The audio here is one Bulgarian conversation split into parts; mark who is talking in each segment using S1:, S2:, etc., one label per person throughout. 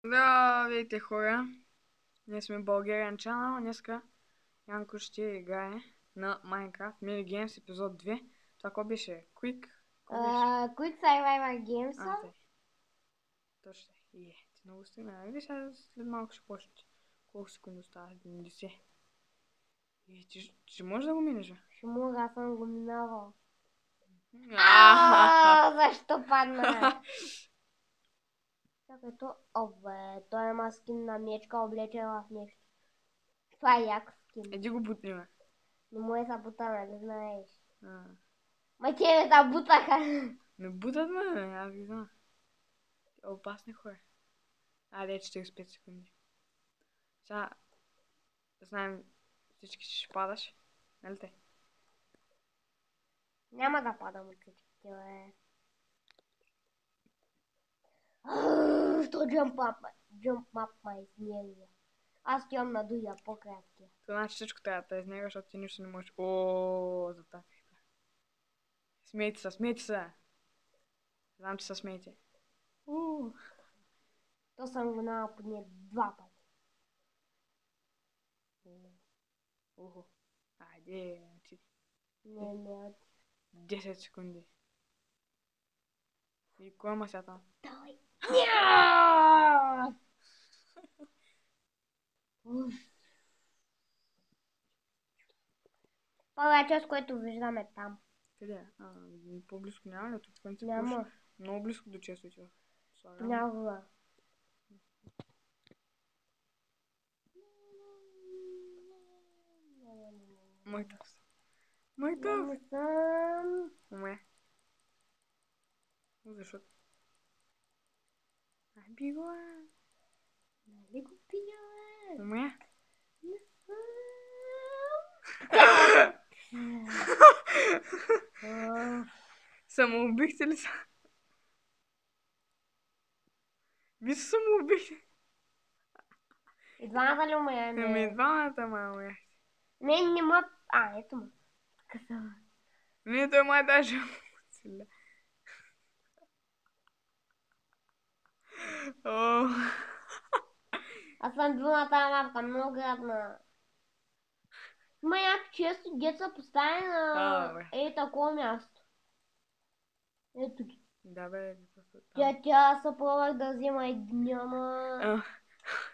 S1: Здравейте, хора! Ние сме Bulgarian Channel. Днеска Янко ще играе на Minecraft Mini Games епизод 2. Това какво беше? Quick
S2: Quick Survivor Games.
S1: тъй. Точно. Ти много стигна. Види сега след малко ще почне. Колко секунди остава? 90. Ти ще можеш да го минеш, бе?
S2: Ще мога, аз съм го минавал. Защо падна? Чакай, той има скин на мечка, облечена в нещо. Това е як скин.
S1: Еди го бутни, бе.
S2: Не може да бута, нали знаеш? Ма те ме да бутаха.
S1: Не бутат, бе, аз ги знам. Опасни хора. 45 секунди. Сега знаем всички ще падаш. Нали те?
S2: Няма да падам от всичките, бе. То jump up ма изнервя. Аз тям на дуя по-краткия.
S1: Това значи всичко трябва да изнервя, защото ти нищо не можеш. Затапих. Смейте се. Знам, че се смейте.
S2: То съм го нала поне 2 пъти.
S1: Айде, ти.
S2: Не.
S1: 10 секунди. И кой има сега там?
S2: Давай. Това е част, което виждаме там.
S1: Къде? По-близко няма ли? Тук в принцип
S2: Няма.
S1: много близко до честото.
S2: Няма.
S1: Мойтав. Умре. Защо? Била.
S2: Нали го пия?
S1: Умре. Самоубихте ли са? Ви се самоубихте.
S2: И двамата ли умряме?
S1: Ами двамата ма умряхте.
S2: Не ма... ето ма.
S1: Не, той май даже
S2: Аз съм бил на тази мапка, много гадна. Има някак често деца поставя на такова място. Ето ги.
S1: Да, бе.
S2: Тя се пробвах да взема единия, ама...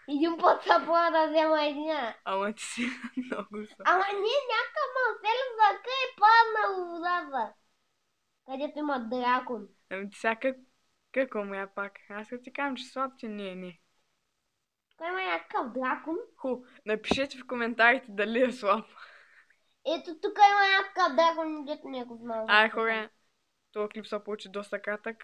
S2: Един път се пробвах да взема единия.
S1: Ама ти си много са.
S2: Ама не, някакъв мълцел въка и падна в водата. Където има дракон.
S1: Ами ти сега как умря пак? Аз ти казвам, че слаб, че не.
S2: Той има някакъв дракон.
S1: Напишете в коментарите дали е слаб.
S2: Ето тук има някакъв дракон, дето не го знам.
S1: Хора, този клип се получи доста кратък.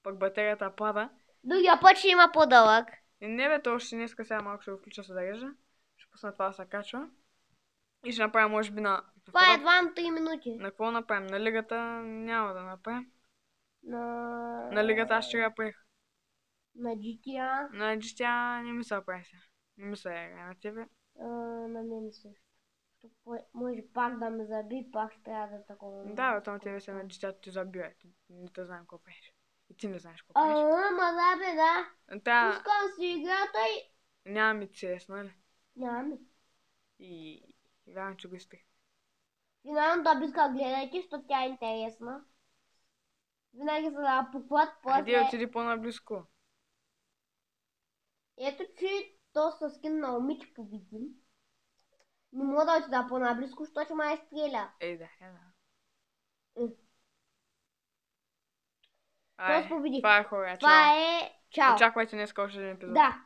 S1: Пък батерията пада.
S2: Другия път ще има по-дълъг.
S1: Не бе, то още днеска сега малко ще го включа се зарежда. Ще пусна това да се качва. И ще направим може би на...
S2: Това е 2-3 минути.
S1: На какво направим? На лигата няма да направим.
S2: На
S1: лигата аз ще я приех.
S2: На GTA.
S1: На GTA не ми се прави сега. Не ми се играе на тебе.
S2: На мен също. Може пак да ме заби, пак ще трябва да такова.
S1: Да, бе, то на тебе се на GTA ти забива. Не те знаем какво правиш. И ти не знаеш какво правиш.
S2: Ама да бе, да. Пускам си играта и...
S1: Няма ми CS, нали?
S2: Няма ми.
S1: И вярвам, че го изпих.
S2: Финалната битка гледайте, защото тя е интересна. Винаги се да пукват после...
S1: Айде, отиди по-наблизко.
S2: Ето, че то със скин на Омич победим. Не мога да отида по-наблизко, защото май стреля.
S1: Да.
S2: Той победи.
S1: Това е хора.
S2: Това е... Чао.
S1: Очаквайте днес още един епизод.
S2: Да.